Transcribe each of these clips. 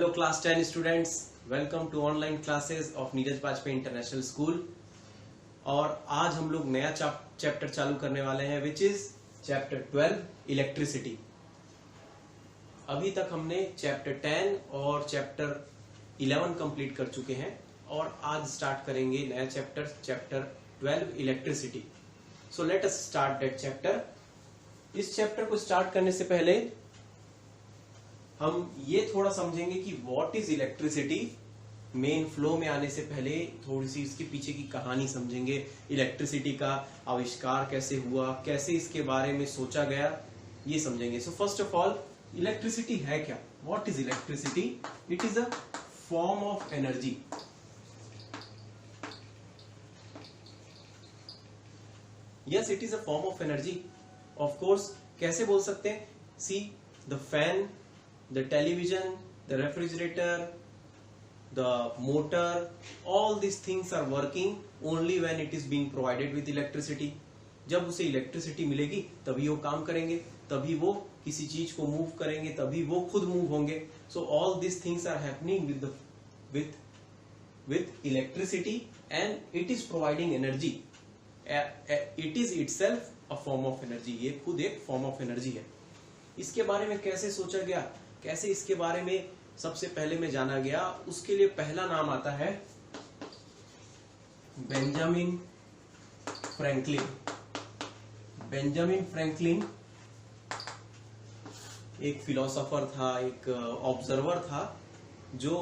Hello class 10 students, welcome to online classes of Neeraj Vajpayee International School. और आज हम लोग नया चैप्टर चालू करने वाले हैं विच इज चैप्टर 12 इलेक्ट्रिसिटी। अभी तक हमने चैप्टर 10 और चैप्टर 11 कंप्लीट कर चुके हैं और आज स्टार्ट करेंगे नया chapter 12 electricity. So let us start that chapter. इस चैप्टर को स्टार्ट करने से पहले हम ये थोड़ा समझेंगे कि what is electricity. Main flow में आने से पहले थोड़ी सी इसके पीछे की कहानी समझेंगे। इलेक्ट्रिसिटी का आविष्कार कैसे हुआ, कैसे इसके बारे में सोचा गया, ये समझेंगे। So first of all, electricity है क्या? What is electricity? It is a form of energy. Yes, it is a form of energy. Of course, कैसे बोल सकते हैं? See, the fan, the television, the refrigerator, the motor, all these things are working only when it is being provided with electricity. जब उसे electricity मिलेगी तभी वो काम करेंगे, तभी वो किसी चीज को मूव करेंगे, तभी वो खुद मूव होंगे। So all these things are happening with electricity and it is providing energy. It is itself a form of energy. ये खुद एक form of energy है। इसके बारे में कैसे सोचा गया, कैसे इसके बारे में सबसे पहले में जाना गया, उसके लिए पहला नाम आता है बेंजामिन फ्रैंकलिन। बेंजामिन फ्रैंकलिन एक फिलोसोफर था, एक ऑब्जर्वर था, जो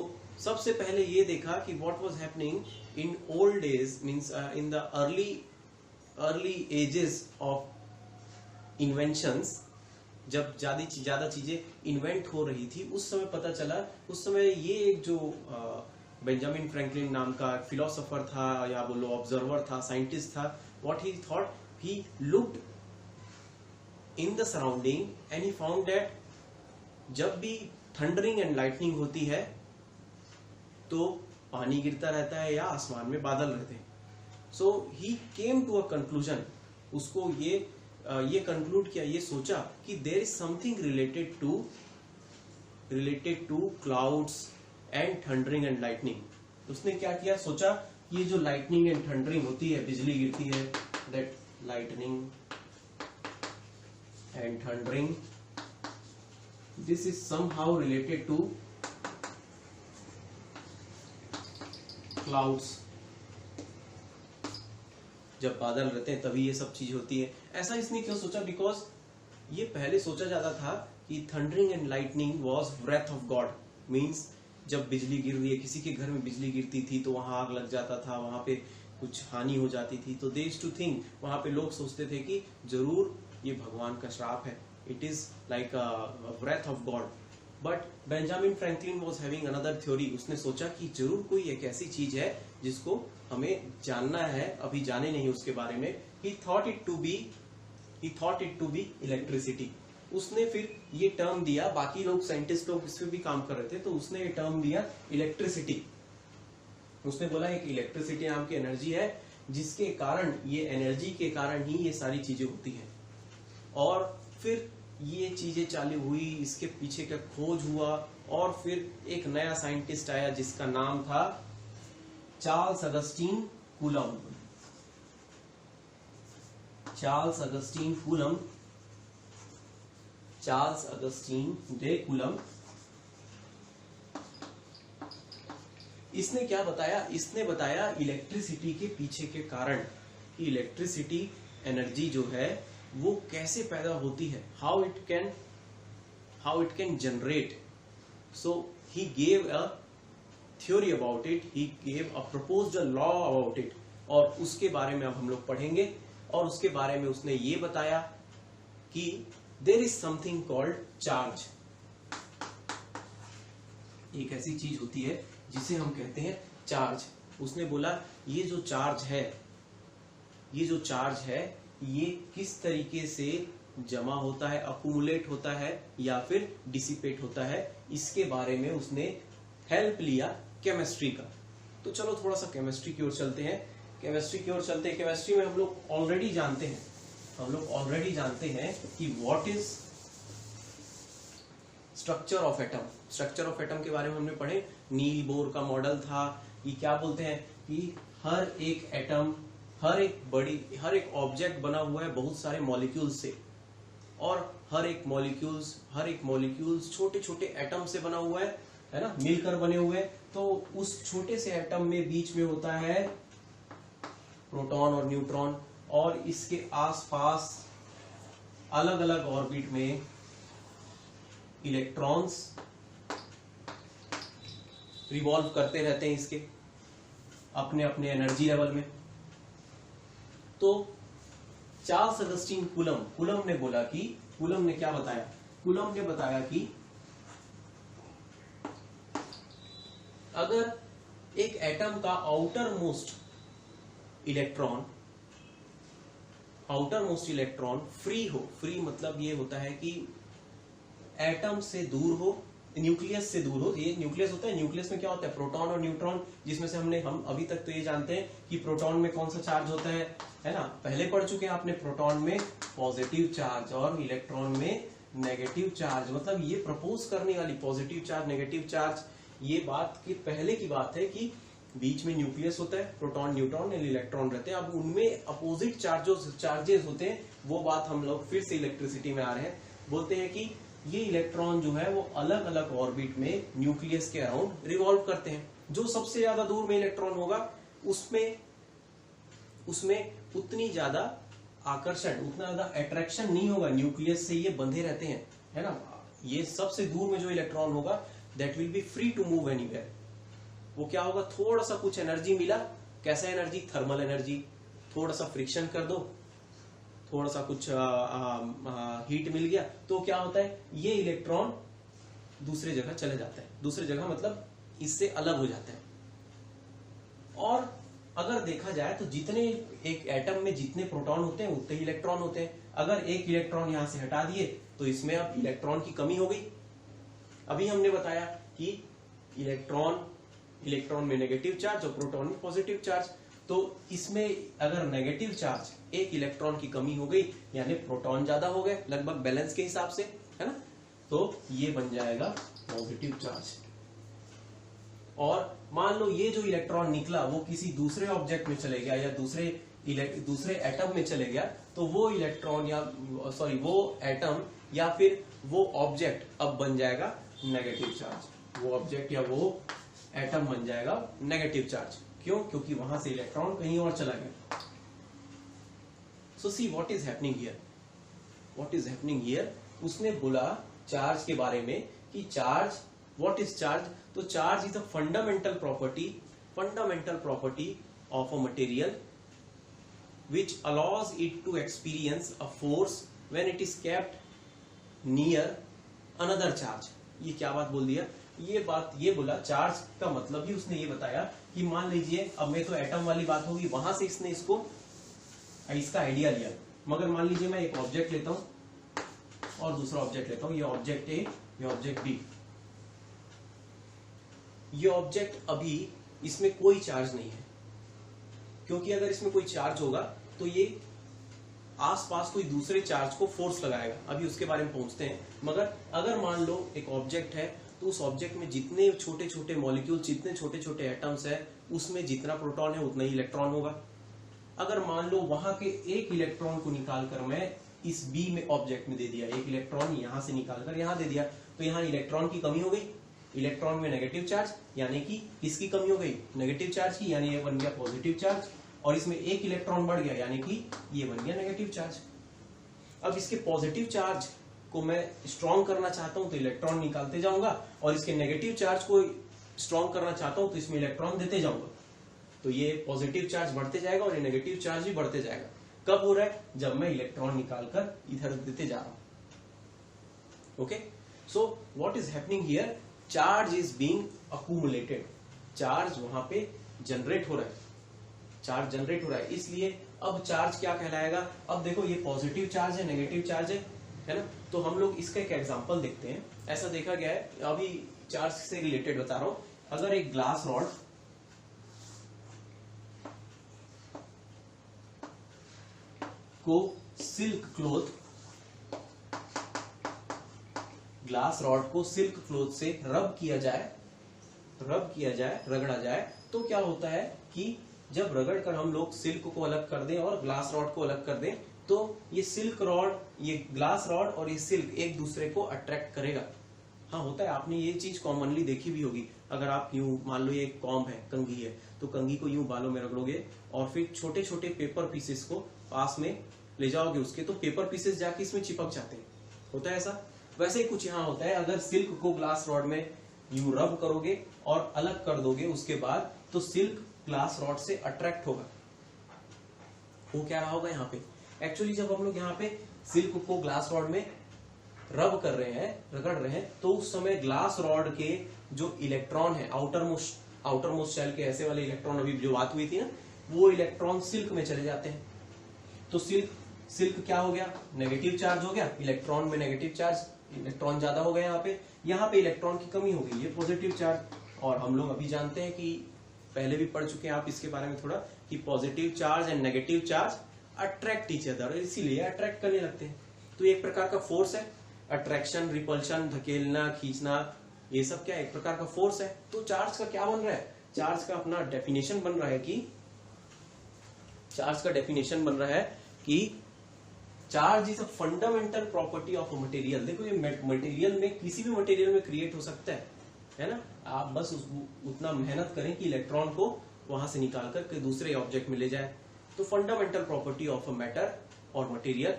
सबसे पहले ये देखा कि what was happening in old days, means in the early ages of inventions. जब ज्यादा चीजें इन्वेंट हो रही थी, उस समय पता चला, उस समय ये एक जो बेंजामिन फ्रैंकलिन नाम का फिलोसोफर था या बोलो ऑब्जर्वर था, साइंटिस्ट था, what he thought, he looked in the surrounding and he found that जब भी थंडरिंग एंड लाइटनिंग होती है तो पानी गिरता रहता है या आसमान में बादल रहते हैं। सो ही केम टू अ कंक्लूजन, उसको ये कंक्लूड किया, ये सोचा कि there is something related to clouds and thundering and lightning. उसने क्या किया, सोचा ये जो लाइटनिंग एंड थंडरिंग होती है, बिजली गिरती है, that lightning and thundering, this is somehow related to clouds. जब बादल रहते हैं तभी ये सब चीज होती है। ऐसा इसने क्यों सोचा? बिकॉज ये पहले सोचा जाता था कि thundering and lightning was breath of God. Means जब बिजली गिर रही है, किसी के घर में बिजली गिरती थी तो वहां आग लग जाता था, वहां पे कुछ हानि हो जाती थी, तो दे यूज्ड टू थिंक, वहां पे लोग सोचते थे कि जरूर ये भगवान का श्राप है, it is like a breath of God. But Benjamin Franklin was having another theory. उसने सोचा कि जरूर कोई एक ऐसी चीज है जिसको हमें जानना है, अभी जाने नहीं उसके बारे में। he thought it to be electricity. उसने फिर ये टर्म दिया, बाकी लोग साइंटिस्ट लोग इस पे भी काम कर रहे थे, तो उसने ये टर्म दिया इलेक्ट्रिसिटी। उसने बोला एक इलेक्ट्रिसिटी नाम की एनर्जी है, जिसके कारण, ये एनर्जी के कारण ही ये सारी चीजें होती हैं। और फिर ये चीजें चालू हुई, इसके पीछे का खोज हुआ, और फिर एक नया साइंटिस्ट आया जिसका नाम था Charles Augustine coulomb. Charles Augustine day coulomb. इसने क्या बताया? इसने बताया इलेक्ट्रिसिटी के पीछे के कारण, कि इलेक्ट्रिसिटी एनर्जी जो है वो कैसे पैदा होती है, how it can generate. So he gave a theory about it, he gave a proposed a law about it, और उसके बारे में अब हम लोग पढ़ेंगे। और उसके बारे में उसने ये बताया कि there is something called charge. एक ऐसी चीज होती है जिसे हम कहते हैं चार्ज। उसने बोला ये जो चार्ज है ये किस तरीके से जमा होता है, अकुमुलेट होता है या फिर डिसिपेट होता है, इसके बारे में उसने हेल्प लिया केमिस्ट्री का। तो चलो थोड़ा सा केमिस्ट्री की ओर चलते हैं। केमिस्ट्री में हम लोग ऑलरेडी जानते हैं कि what is structure of atom. Structure of atom के बारे में हमने पढ़े, नील बोर का मॉडल था। ये क्या बोलते हैं कि हर एक एटम, हर एक ऑब्जेक्ट बना हुआ है बहुत सारे मॉलिक्यूल्स से, और हर एक मॉलिक्यूल्स छोटे छोटे एटम से बना हुआ है ना, मिलकर बने हुए हैं। तो उस छोटे से एटम में बीच में होता है प्रोटॉन और न्यूट्रॉन, और इसके आसपास अलग अलग ऑर्बिट में इलेक्ट्रॉन्स रिवॉल्व करते रहते हैं इसके अपने अपने एनर्जी लेवल में। तो चार्ल्स अगस्टिन कूलम ने बोला कि, कूलम ने क्या बताया, कूलम ने बताया कि अगर एक एटम का आउटर मोस्ट इलेक्ट्रॉन फ्री मतलब ये होता है कि एटम से दूर हो, न्यूक्लियस से दूर हो। ये न्यूक्लियस होता है, न्यूक्लियस में क्या होता है, प्रोटॉन और न्यूट्रॉन, जिसमें से हम अभी तक तो ये जानते हैं कि प्रोटॉन में कौन सा चार्ज होता है ना, पहले पढ़ चुके हैं आपने, प्रोटॉन में पॉजिटिव चार्ज और इलेक्ट्रॉन में नेगेटिव चार्ज। मतलब ये प्रपोज करने वाली पॉजिटिव चार्ज नेगेटिव चार्ज, ये बात की पहले की बात है कि बीच में न्यूक्लियस होता है, प्रोटॉन न्यूट्रॉन इलेक्ट्रॉन रहते हैं। अब उनमें अपोजिट चार्जेस होते हैं, वो बात हम लोग फिर से इलेक्ट्रिसिटी में आ रहे हैं। बोलते हैं कि ये इलेक्ट्रॉन जो है वो अलग अलग ऑर्बिट में न्यूक्लियस के अराउंड रिवॉल्व करते हैं। जो सबसे ज्यादा दूर में इलेक्ट्रॉन होगा उसमें उतनी ज्यादा आकर्षण, उतना ज्यादा अट्रैक्शन नहीं होगा, न्यूक्लियस से ये बंधे रहते हैं, है ना। ये सबसे दूर में जो इलेक्ट्रॉन होगा that will be free to move anywhere. वो क्या होगा, थोड़ा सा कुछ एनर्जी मिला, कैसा एनर्जी, थर्मल एनर्जी, थोड़ा सा फ्रिक्शन कर दो, थोड़ा सा कुछ हीट मिल गया, तो क्या होता है, ये इलेक्ट्रॉन दूसरे जगह चले जाते हैं। दूसरे जगह मतलब इससे अलग हो जाते हैं। और अगर देखा जाए तो जितने एक एटम में जितने प्रोटॉन होते हैं उतने ही इलेक्ट्रॉन होते हैं। अगर एक इलेक्ट्रॉन यहां से हटा दिए तो इसमें अब इलेक्ट्रॉन की कमी हो गई। अभी हमने बताया कि इलेक्ट्रॉन में नेगेटिव चार्ज और प्रोटॉन में पॉजिटिव चार्ज। तो इसमें अगर नेगेटिव चार्ज, एक इलेक्ट्रॉन की कमी हो गई, यानी प्रोटॉन ज्यादा हो गए लगभग बैलेंस के हिसाब से, है ना, तो ये बन जाएगा पॉजिटिव चार्ज। और मान लो ये जो इलेक्ट्रॉन निकला वो किसी दूसरे ऑब्जेक्ट में चले गया या दूसरे एटम में चले गया, तो वो इलेक्ट्रॉन वो एटम या फिर वो ऑब्जेक्ट अब बन जाएगा नेगेटिव चार्ज। वो ऑब्जेक्ट या वो एटम बन जाएगा नेगेटिव चार्ज। क्यों? क्योंकि वहां से इलेक्ट्रॉन कहीं और चला गया। So see what is happening here, उसने बोला चार्ज के बारे में कि चार्ज, व्हाट इज चार्ज, तो charge is a fundamental property of a material which allows it to experience a force when it is kept near another charge। ये क्या बात बोल दिया, ये बोला चार्ज का मतलब ही उसने ये बताया कि मान लीजिए, अब मैं तो एटम वाली बात होगी, वहां से इसने इसका आइडिया लिया। मगर मान लीजिए मैं एक ऑब्जेक्ट लेता हूं और दूसरा ऑब्जेक्ट लेता हूं, ये ऑब्जेक्ट ए, ये ऑब्जेक्ट बी। ये ऑब्जेक्ट अभी इसमें कोई चार्ज नहीं है, क्योंकि अगर इसमें कोई चार्ज होगा तो ये आसपास कोई दूसरे चार्ज को फोर्स लगाएगा। अभी उसके बारे में पहुंचते हैं। मगर अगर मान लो एक ऑब्जेक्ट है, तो उस ऑब्जेक्ट में जितने छोटे छोटे मॉलिक्यूल, जितने छोटे छोटे एटम्स है, उसमें जितना प्रोटॉन है उतना ही इलेक्ट्रॉन होगा। अगर मान लो वहां के एक इलेक्ट्रॉन को निकालकर मैं इस बी में ऑब्जेक्ट में दे दिया, एक इलेक्ट्रॉन यहां से निकालकर यहां दे दिया, तो यहां इलेक्ट्रॉन की कमी हो गई, इलेक्ट्रॉन में नेगेटिव चार्ज, यानी कि किसकी कमी हो गई, नेगेटिव चार्ज की, यानी ये बन गया पॉजिटिव चार्ज। और इसमें एक इलेक्ट्रॉन बढ़ गया, यानी कि ये बन गया नेगेटिव चार्ज। अब इसके पॉजिटिव चार्ज को मैं स्ट्रॉन्ग करना चाहता हूं तो इलेक्ट्रॉन निकालते जाऊंगा, और इसके नेगेटिव चार्ज को स्ट्रॉन्ग करना चाहता हूं तो इसमें इलेक्ट्रॉन देते जाऊंगा। तो ये पॉजिटिव चार्ज बढ़ते जाएगा और ये नेगेटिव चार्ज भी बढ़ते जाएगा। कब हो रहा है? जब मैं इलेक्ट्रॉन निकालकर इधर देते जा रहा हूं। Okay, so what is happening here, charge is being accumulated. Charge वहां पे जनरेट हो रहा है, चार्ज जनरेट हो रहा है। इसलिए अब चार्ज क्या कहलाएगा, अब देखो ये पॉजिटिव चार्ज है, नेगेटिव चार्ज है ना। तो हम लोग इसका एक एग्जांपल देखते हैं। ऐसा देखा गया है, अभी चार्ज से रिलेटेड बता रहा हूं। अगर एक ग्लास रॉड को सिल्क क्लॉथ ग्लास रॉड को सिल्क क्लोथ से रब किया जाए, रगड़ा जाए, तो क्या होता है कि जब रगड़ कर हम लोग सिल्क को अलग कर दें और ग्लास रॉड को अलग कर दें, तो ये सिल्क रॉड, ये ग्लास रॉड और ये सिल्क एक दूसरे को अट्रैक्ट करेगा। हाँ होता है, आपने ये चीज कॉमनली देखी भी होगी। अगर आप यूं मान लो ये एक कॉम्ब है, कंघी है, तो कंघी को यूं बालों में रगड़ोगे और फिर छोटे छोटे पेपर पीसेस को पास में ले जाओगे उसके, तो पेपर पीसेस जाके इसमें चिपक जाते हैं। होता है ऐसा। वैसे ही कुछ यहाँ होता है, अगर सिल्क को ग्लास रॉड में यूं रब करोगे और अलग कर दोगे उसके बाद, तो सिल्क ग्लास रॉड से अट्रैक्ट होगा। वो क्या रहा होगा यहाँ पे, एक्चुअली जब हम लोग यहाँ पे सिल्क को ग्लास रॉड में रब कर रहे हैं, रगड़ रहे हैं, तो उस समय ग्लास रॉड के जो इलेक्ट्रॉन है, आउटर मोस्ट शेल के ऐसे वाले इलेक्ट्रॉन, अभी जो बात हुई थी ना, वो इलेक्ट्रॉन सिल्क में चले जाते हैं। तो सिल्क क्या हो गया, नेगेटिव चार्ज हो गया, इलेक्ट्रॉन में नेगेटिव चार्ज, इलेक्ट्रॉन ज्यादा हो गए यहाँ पे इलेक्ट्रॉन की कमी हो गई, ये पॉजिटिव चार्ज। और हम लोग अभी जानते हैं कि पहले भी पढ़ चुके हैं आप इसके बारे में थोड़ा, कि positive charge and negative charge attract each other, इसीलिए अट्रैक्ट करने लगते हैं। तो एक प्रकार का फोर्स है, अट्रैक्शन, रिपल्शन, धकेलना, खींचना, ये सब क्या एक प्रकार का फोर्स है। तो चार्ज का क्या बन रहा है, चार्ज का अपना डेफिनेशन बन रहा है कि charge is a fundamental property of a material. देखो ये मटेरियल में, किसी भी मटेरियल में क्रिएट हो सकता है ना। आप बस उतना मेहनत करें कि इलेक्ट्रॉन को वहां से निकाल कर दूसरे ऑब्जेक्ट में ले जाए। तो fundamental property of a matter और material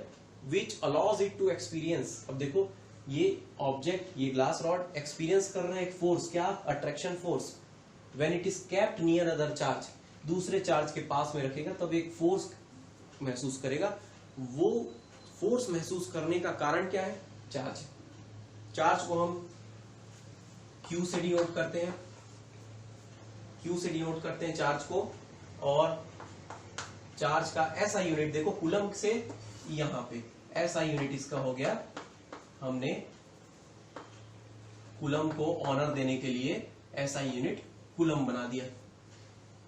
which allows it to experience. अब देखो ये ऑब्जेक्ट, ये ग्लास रॉड एक्सपीरियंस कर रहा है एक फोर्स, क्या, attraction force. When it is kept near other charge, दूसरे चार्ज के पास में रखेगा तब एक फोर्स महसूस करेगा। वो फोर्स महसूस करने का कारण क्या है, चार्ज। चार्ज को हम Q से डिनोट करते हैं, चार्ज को। और चार्ज का ऐसा यूनिट देखो, कूलम से यहां पे ऐसा यूनिट इसका हो गया, हमने कूलम को ऑनर देने के लिए ऐसा यूनिट कूलम बना दिया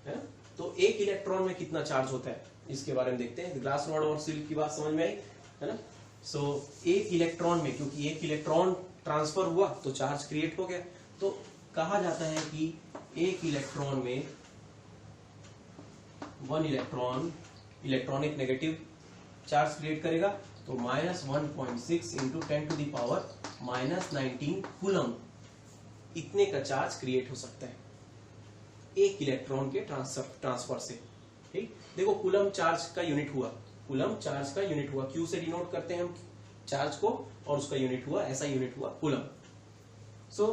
है ना। तो एक इलेक्ट्रॉन में कितना चार्ज होता है इसके बारे में देखते हैं। ग्लास रॉड और सिल्क की बात समझ में आई है ना। सो एक इलेक्ट्रॉन में, क्योंकि एक इलेक्ट्रॉन ट्रांसफर हुआ तो चार्ज क्रिएट हो गया, तो कहा जाता है कि एक इलेक्ट्रॉन में वन इलेक्ट्रॉन एक नेगेटिव चार्ज क्रिएट करेगा, तो -1.6 इंटू 10⁻⁻19 कूलम, इतने का चार्ज क्रिएट हो सकता है एक इलेक्ट्रॉन के ट्रांसफर से। ठीक, देखो कूलम चार्ज का यूनिट हुआ, Q से डिनोट करते हैं हम चार्ज को, और उसका यूनिट हुआ, ऐसा यूनिट हुआ कूलम। सो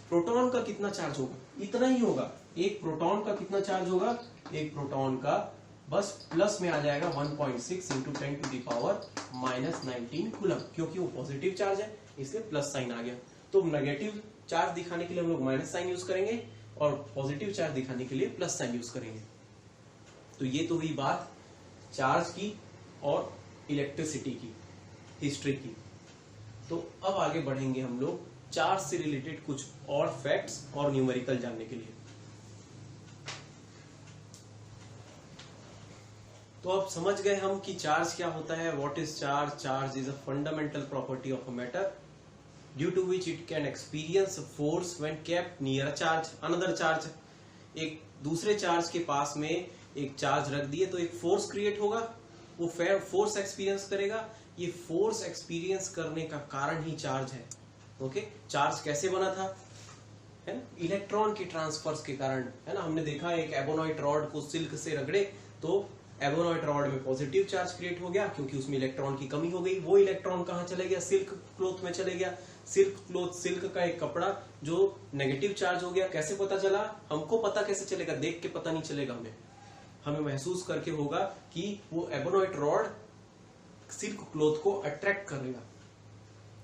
प्रोटॉन का कितना चार्ज होगा, इतना ही होगा। एक प्रोटॉन का कितना चार्ज होगा, एक प्रोटॉन का बस प्लस में आ जाएगा 1.6 इंटू 10⁻⁻19 कूलम, क्योंकि वो पॉजिटिव चार्ज है इसलिए प्लस साइन आ गया। तो नेगेटिव चार्ज दिखाने के लिए हम लोग माइनस साइन यूज करेंगे और पॉजिटिव चार्ज दिखाने के लिए प्लस साइन यूज करेंगे। तो ये तो हुई बात चार्ज की और इलेक्ट्रिसिटी की, हिस्ट्री की। तो अब आगे बढ़ेंगे हम लोग चार्ज से रिलेटेड कुछ और फैक्ट्स और न्यूमेरिकल जानने के लिए। तो अब समझ गए हम कि चार्ज क्या होता है, what is charge. Charge is a fundamental property of a matter due to which it can experience force when kept near a charge, another charge. एक दूसरे चार्ज के पास में एक चार्ज रख दिए तो एक फोर्स क्रिएट होगा, वो फोर्स एक्सपीरियंस करेगा। ये फोर्स एक्सपीरियंस करने का कारण ही चार्ज है। ओके, चार्ज कैसे बना था, है ना, इलेक्ट्रॉन के ट्रांसफर्स के कारण, है ना। हमने देखा एक एबोनॉइड रॉड को सिल्क से रगड़े तो एबोनॉइड रॉड में पॉजिटिव चार्ज क्रिएट हो गया, क्योंकि उसमें इलेक्ट्रॉन की कमी हो गई। वो इलेक्ट्रॉन कहाँ चले गया, सिल्क क्लोथ में चले गया। सिल्क का एक कपड़ा जो नेगेटिव चार्ज हो गया, कैसे पता चला, हमको पता कैसे चलेगा, देख के पता नहीं चलेगा, हमें महसूस करके होगा कि वो एबोनॉइड रॉड सिल्क क्लोथ को अट्रैक्ट करेगा।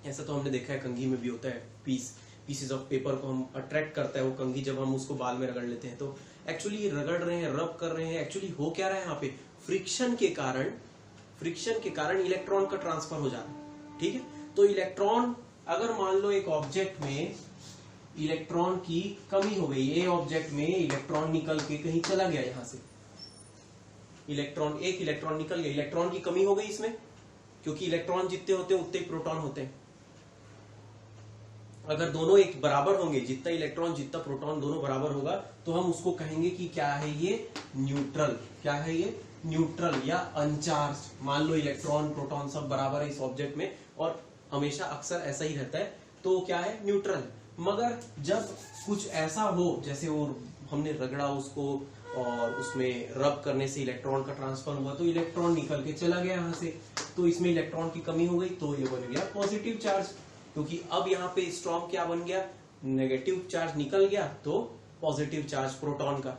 ऐसा तो हमने देखा है कंघी में भी होता है, पीसेस ऑफ पेपर को हम अट्रैक्ट करता है वो कंघी, जब हम उसको बाल में रगड़ लेते हैं तो एक्चुअली रगड़ रहे हैं, रब कर रहे हैं। एक्चुअली हो क्या रहा है यहाँ पे, फ्रिक्शन के कारण इलेक्ट्रॉन का ट्रांसफर हो जा रहा है। ठीक है, तो इलेक्ट्रॉन, अगर मान लो एक ऑब्जेक्ट में इलेक्ट्रॉन की कमी हो गई, ये ऑब्जेक्ट में इलेक्ट्रॉन निकल के कहीं चला गया, यहां से एक इलेक्ट्रॉन निकल गया, इलेक्ट्रॉन की कमी हो गई इसमें, क्योंकि इलेक्ट्रॉन जितने होते हैं उतने ही प्रोटॉन होते हैं। अगर दोनों एक बराबर होंगे, जितना इलेक्ट्रॉन जितना प्रोटॉन दोनों बराबर होगा, तो हम उसको कहेंगे कि क्या है ये, न्यूट्रल। क्या है ये, न्यूट्रल या अनचार्ज। मान लो इलेक्ट्रॉन प्रोटॉन सब बराबर है इस ऑब्जेक्ट में, और हमेशा अक्सर ऐसा ही रहता है, तो क्या है, न्यूट्रल। मगर जब कुछ ऐसा हो, जैसे वो हमने रगड़ा उसको और उसमें रब करने से इलेक्ट्रॉन का ट्रांसफर हुआ, तो इलेक्ट्रॉन निकल के चला गया यहाँ से, तो इसमें इलेक्ट्रॉन की कमी हो गई, तो ये बन गया पॉजिटिव चार्ज। क्योंकि अब यहाँ पे स्ट्रॉन्ग क्या बन गया, नेगेटिव चार्ज निकल गया, तो पॉजिटिव चार्ज प्रोटॉन का।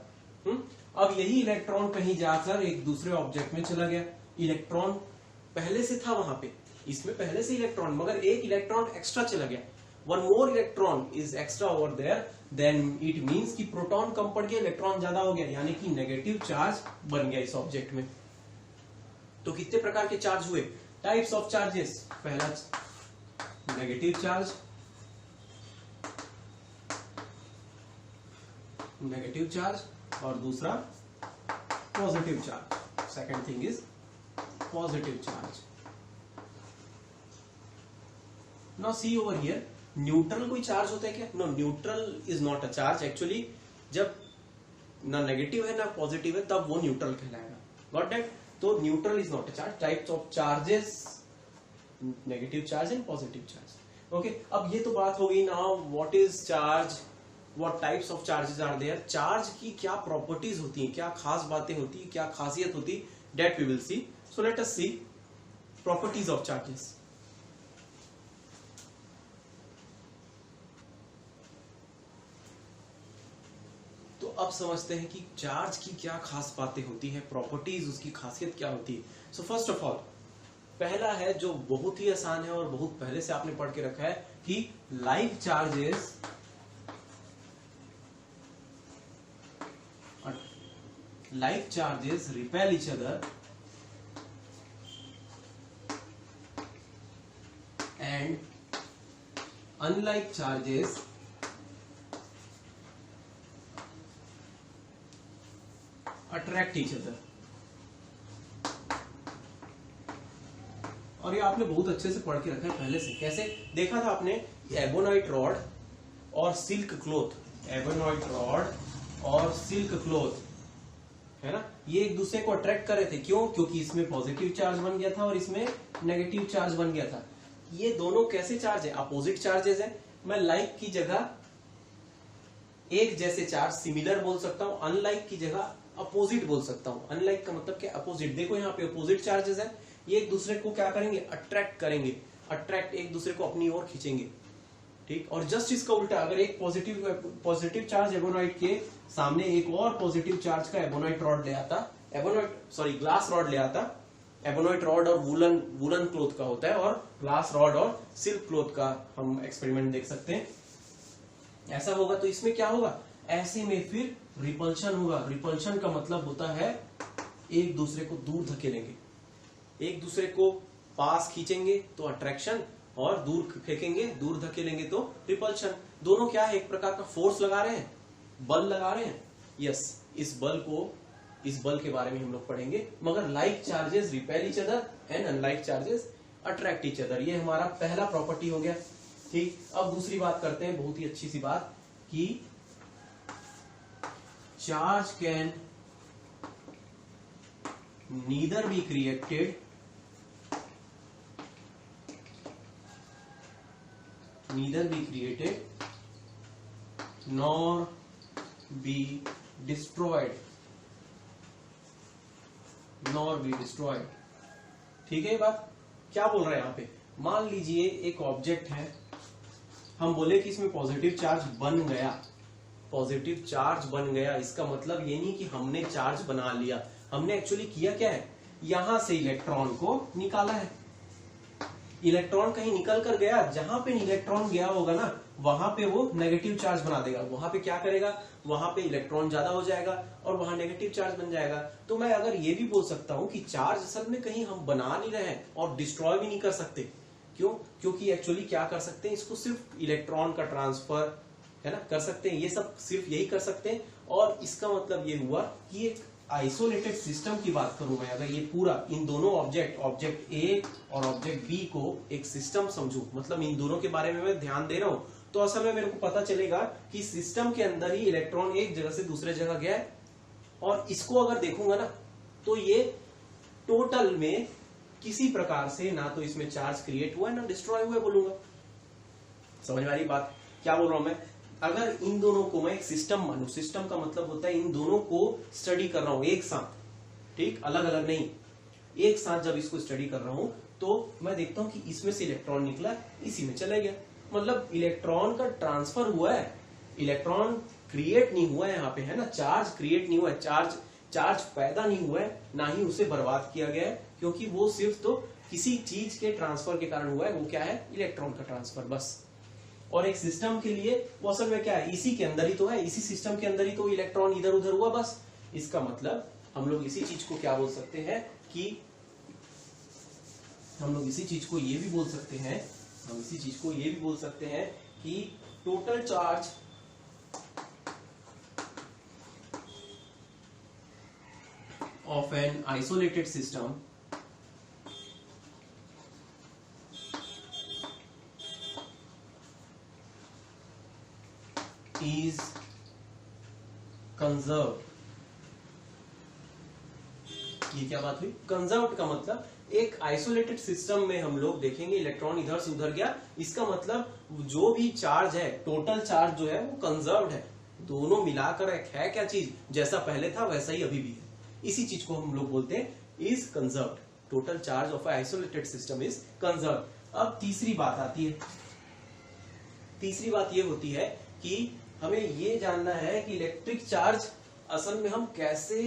अब यही इलेक्ट्रॉन कहीं जाकर एक दूसरे ऑब्जेक्ट में चला गया। इलेक्ट्रॉन पहले से था वहां पे, इसमें पहले से इलेक्ट्रॉन, मगर एक इलेक्ट्रॉन एक्स्ट्रा चला गया, one more electron is extra over there, then it means कि प्रोटॉन कम पड़ गया, इलेक्ट्रॉन ज्यादा हो गया, यानी कि नेगेटिव चार्ज बन गया इस ऑब्जेक्ट में। तो कितने प्रकार के चार्ज हुए, टाइप्स ऑफ चार्जेस। पहला नेगेटिव चार्ज, नेगेटिव चार्ज, और दूसरा positive charge. Second thing is positive charge. Now see over here, neutral कोई चार्ज होता है क्या? No, neutral is not a charge. Actually जब ना नेगेटिव है ना पॉजिटिव है, तब वो न्यूट्रल कहलाएगा। Got that? तो neutral is not a charge. Types of charges, negative charge and positive charge. Okay, अब ये तो बात हो गई। Now what is charge, what types of charges are there, charge की क्या प्रॉपर्टीज होती हैं, क्या खास बातें होती है, क्या खासियत होती है, that we will see. So let us see properties of charges. तो अब समझते हैं कि चार्ज की क्या खास बातें होती है, प्रॉपर्टीज, उसकी खासियत क्या होती है। सो फर्स्ट ऑफ ऑल, पहला है जो बहुत ही आसान है और बहुत पहले से आपने पढ़ के रखा है कि like charges repel each other and unlike charges attract each other। और ये आपने बहुत अच्छे से पढ़ के रखा है पहले से। कैसे देखा था आपने? एबोनाइट रॉड और सिल्क क्लॉथ, एबोनाइट रॉड और सिल्क क्लॉथ, है ना, ये एक दूसरे को अट्रैक्ट कर रहे थे। क्यों? क्योंकि इसमें पॉजिटिव चार्ज बन गया था और इसमें नेगेटिव चार्ज बन गया था। ये दोनों कैसे चार्ज है? अपोजिट चार्जेस है। मैं लाइक की जगह एक जैसे चार्ज सिमिलर बोल सकता हूं, अनलाइक की जगह अपोजिट बोल सकता हूं। अनलाइक का मतलब क्या? अपोजिट। देखो यहाँ पे अपोजिट चार्जेस है, ये एक दूसरे को क्या करेंगे? अट्रैक्ट करेंगे। अट्रैक्ट, एक दूसरे को अपनी ओर खींचेंगे। ठीक, और जस्ट इसका उल्टा, अगर एक पॉजिटिव चार्ज एबोनाइट के सामने एक और पॉजिटिव चार्ज का एबोनाइट रॉड ले आता, ग्लास रॉड ले आता। एबोनाइट रॉड और वुलन क्लॉथ का होता है, और ग्लास रॉड और सिल्क क्लॉथ का हम एक्सपेरिमेंट देख सकते हैं। ऐसा होगा तो इसमें क्या होगा? ऐसे में फिर रिपल्शन होगा। रिपल्शन का मतलब होता है एक दूसरे को दूर धकेलेंगे, एक दूसरे को पास खींचेंगे तो अट्रैक्शन, और दूर फेंकेंगे, दूर धकेलेंगे तो रिपल्शन। दोनों क्या है? एक प्रकार का फोर्स लगा रहे हैं, बल लगा रहे हैं। यस, इस बल के बारे में हम लोग पढ़ेंगे। मगर like charges repel each other and unlike charges attract each other, ये हमारा पहला प्रॉपर्टी हो गया। ठीक, अब दूसरी बात करते हैं, बहुत ही अच्छी सी बात, कि charge can neither be created nor be destroyed। ठीक है, ये बात क्या बोल रहे हैं यहाँ पे? मान लीजिए एक ऑब्जेक्ट है, हम बोले कि इसमें पॉजिटिव चार्ज बन गया। इसका मतलब ये नहीं कि हमने चार्ज बना लिया, हमने एक्चुअली किया क्या है? यहां से इलेक्ट्रॉन को निकाला है। इलेक्ट्रॉन कहीं निकल कर गया, जहां पे इलेक्ट्रॉन गया होगा ना, वहां पे वो नेगेटिव चार्ज बना देगा। वहां पे क्या करेगा? वहां पे इलेक्ट्रॉन ज्यादा हो जाएगा और वहां नेगेटिव चार्ज बन जाएगा। तो मैं अगर ये भी बोल सकता हूं कि चार्ज असल में कहीं हम बना नहीं रहे हैं और डिस्ट्रॉय भी नहीं कर सकते। क्यों? क्योंकि एक्चुअली क्या कर सकते हैं? इसको सिर्फ इलेक्ट्रॉन का ट्रांसफर, है ना, कर सकते हैं। ये सब सिर्फ यही कर सकते हैं। और इसका मतलब ये हुआ कि एक आइसोलेटेड सिस्टम की बात करूं मैं, अगर ये पूरा इन दोनों ऑब्जेक्ट ए और ऑब्जेक्ट बी को एक सिस्टम समझूं, मतलब इन दोनों के बारे में मैं ध्यान दे रहा हूं, तो असल में मेरे को पता चलेगा कि सिस्टम के अंदर ही इलेक्ट्रॉन एक जगह से दूसरे जगह गया है, और इसको अगर देखूंगा ना तो ये टोटल में किसी प्रकार से ना तो इसमें चार्ज क्रिएट हुआ है ना डिस्ट्रॉय हुआ है बोलूंगा। समझ में आ रही बात क्या बोल रहा हूं मैं? अगर इन दोनों को मैं एक सिस्टम मानू, सिस्टम का मतलब होता है इन दोनों को स्टडी कर रहा हूं एक साथ, ठीक, अलग अलग नहीं, एक साथ जब इसको स्टडी कर रहा हूं तो मैं देखता हूं कि इसमें से इलेक्ट्रॉन निकला, इसी में चला गया, मतलब इलेक्ट्रॉन का ट्रांसफर हुआ है, इलेक्ट्रॉन क्रिएट नहीं हुआ है यहाँ पे, है ना, चार्ज क्रिएट नहीं हुआ है, चार्ज पैदा नहीं हुआ है, ना ही उसे बर्बाद किया गया है, क्योंकि वो सिर्फ तो किसी चीज के ट्रांसफर के कारण हुआ है, वो क्या है, इलेक्ट्रॉन का ट्रांसफर, बस। और एक सिस्टम के लिए वो असल में क्या है, इसी के अंदर ही तो है, इसी सिस्टम के अंदर ही तो इलेक्ट्रॉन इधर उधर हुआ, बस। इसका मतलब हम लोग इसी चीज को क्या बोल सकते हैं कि हम लोग इसी चीज को ये भी बोल सकते हैं, हम इसी चीज को ये भी बोल सकते हैं कि total charge of an isolated system is conserved। ये क्या बात हुई? कंजर्व्ड का मतलब एक आइसोलेटेड सिस्टम में हम लोग देखेंगे इलेक्ट्रॉन इधर से उधर गया, इसका मतलब जो भी चार्ज है, टोटल चार्ज जो है वो कंजर्व्ड है, दोनों मिलाकर एक है क्या चीज, जैसा पहले था वैसा ही अभी भी है, इसी चीज को हम लोग बोलते हैं is conserved. Total charge of isolated system is conserved. अब तीसरी बात आती है, तीसरी बात ये होती है कि हमें ये जानना है कि इलेक्ट्रिक चार्ज असल में हम कैसे